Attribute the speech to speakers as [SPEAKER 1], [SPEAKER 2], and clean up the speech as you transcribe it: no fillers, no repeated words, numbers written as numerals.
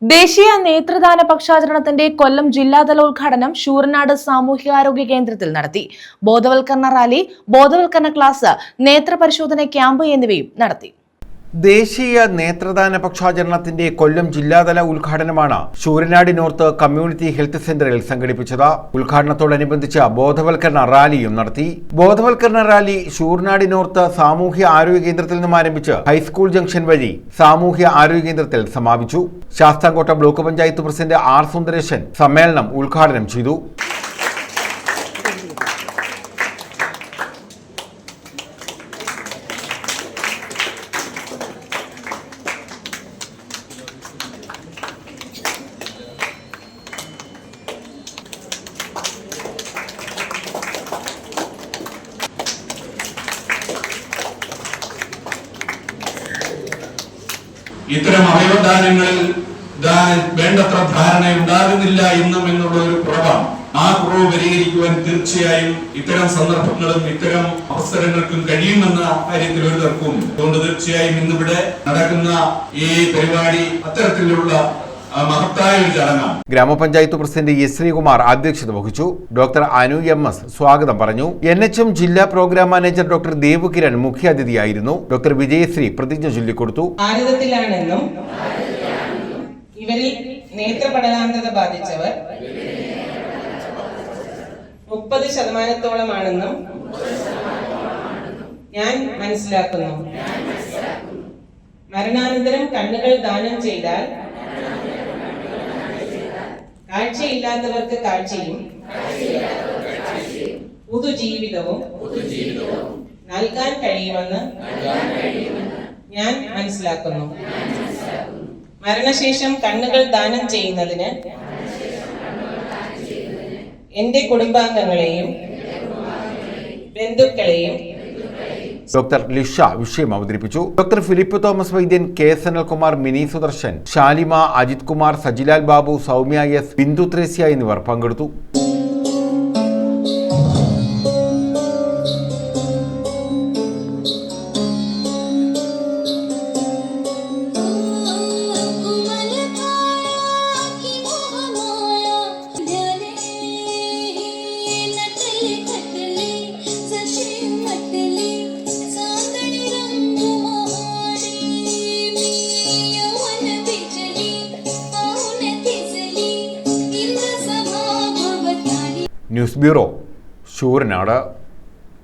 [SPEAKER 1] ദേശീയ നേത്രദാന പക്ഷാചരണത്തിന്റെ കൊല്ലം ജില്ലാതല ഉദ്ഘാടനം ശൂരനാട് സാമൂഹികാരോഗ്യ കേന്ദ്രത്തിൽ നടത്തി. ബോധവൽക്കരണ റാലി, ബോധവൽക്കരണ ക്ലാസ്, നേത്രപരിശോധന ക്യാമ്പ് എന്നിവയും നടത്തി.
[SPEAKER 2] ദേശീയ നേത്രദാന പക്ഷാചരണത്തിന്റെ കൊല്ലം ജില്ലാതല ഉദ്ഘാടനമാണ് ശൂരനാട് നോർത്ത് കമ്മ്യൂണിറ്റി ഹെൽത്ത് സെന്ററിൽ സംഘടിപ്പിച്ചത്. ഉദ്ഘാടനത്തോടനുബന്ധിച്ച് ബോധവൽക്കരണ റാലിയും നടത്തി. ബോധവൽക്കരണ റാലി ശൂരനാട് നോർത്ത് സാമൂഹ്യ ആരോഗ്യ കേന്ദ്രത്തിൽ നിന്നും ആരംഭിച്ച് ഹൈസ്കൂൾ ജംഗ്ഷൻ വഴി സാമൂഹ്യ ആരോഗ്യ കേന്ദ്രത്തിൽ സമാപിച്ചു. Sasthamcotta block panchayat president R Sundaresan സമ്മേളനം ഉദ്ഘാടനം ചെയ്തു.
[SPEAKER 3] ഇത്തരം അവയവദാനങ്ങളിൽ വേണ്ടത്ര ധാരണ ഉണ്ടാകുന്നില്ല എന്നും എന്നുള്ള ഒരു കുറവാണ്. ആ കുറവ് പരിഹരിക്കുവാൻ തീർച്ചയായും ഇത്തരം സന്ദർഭങ്ങളും ഇത്തരം അവസരങ്ങൾക്കും കഴിയുമെന്ന കാര്യത്തിൽ ഒരു തർക്കവും. അതുകൊണ്ട് തീർച്ചയായും ഇന്നിവിടെ നടക്കുന്ന ഈ പരിപാടി അത്തരത്തിലുള്ള മഹത്തായ ഒരു ചടങ്ങാണ്.
[SPEAKER 2] ഗ്രാമപഞ്ചായത്ത് പ്രസിഡന്റ് എസ് ശ്രീകുമാർ അധ്യക്ഷത വഹിച്ചു. ഡോക്ടർ അനു എം.എസ് സ്വാഗതം പറഞ്ഞു. NHM ജില്ലാ program manager doctor Devu Kiran മുഖ്യാതിഥിയായിരുന്നു. ഡോക്ടർ വിജയശ്രീ പ്രതിജ്ഞ ചൊല്ലിക്കൊടുത്തു.
[SPEAKER 4] ഭാരതത്തിലാണെന്നും ഇവരിൽ നേത്രപടലാന്തത ബാധിച്ചവർ 30% ഞാൻ മനസ്സിലാക്കുന്നു. മരണാനന്തരം കണ്ണുകൾ ദാനം ചെയ്താൽ കാഴ്ചയില്ലാത്തവർക്ക് കാഴ്ചയും പുതുജീവിതവും നൽകാൻ കഴിയുമെന്ന് ഞാൻ മനസ്സിലാക്കുന്നു. മരണശേഷം കണ്ണുകൾ ദാനം ചെയ്യുന്നതിന് എന്റെ കുടുംബാംഗങ്ങളെയും ബന്ധുക്കളെയും
[SPEAKER 2] ഡോക്ടർ ലിഷ വിഷയം അവതരിപ്പിച്ചു. Doctor Philip Thomas Vaidyan, K Sanalkumar, Mini Sudarshan, Shalima, Ajith Kumar, Sajilal Babu, Soumya S, Bindu Thresia എന്നിവർ പങ്കെടുത്തു. News bureau, Sooranad.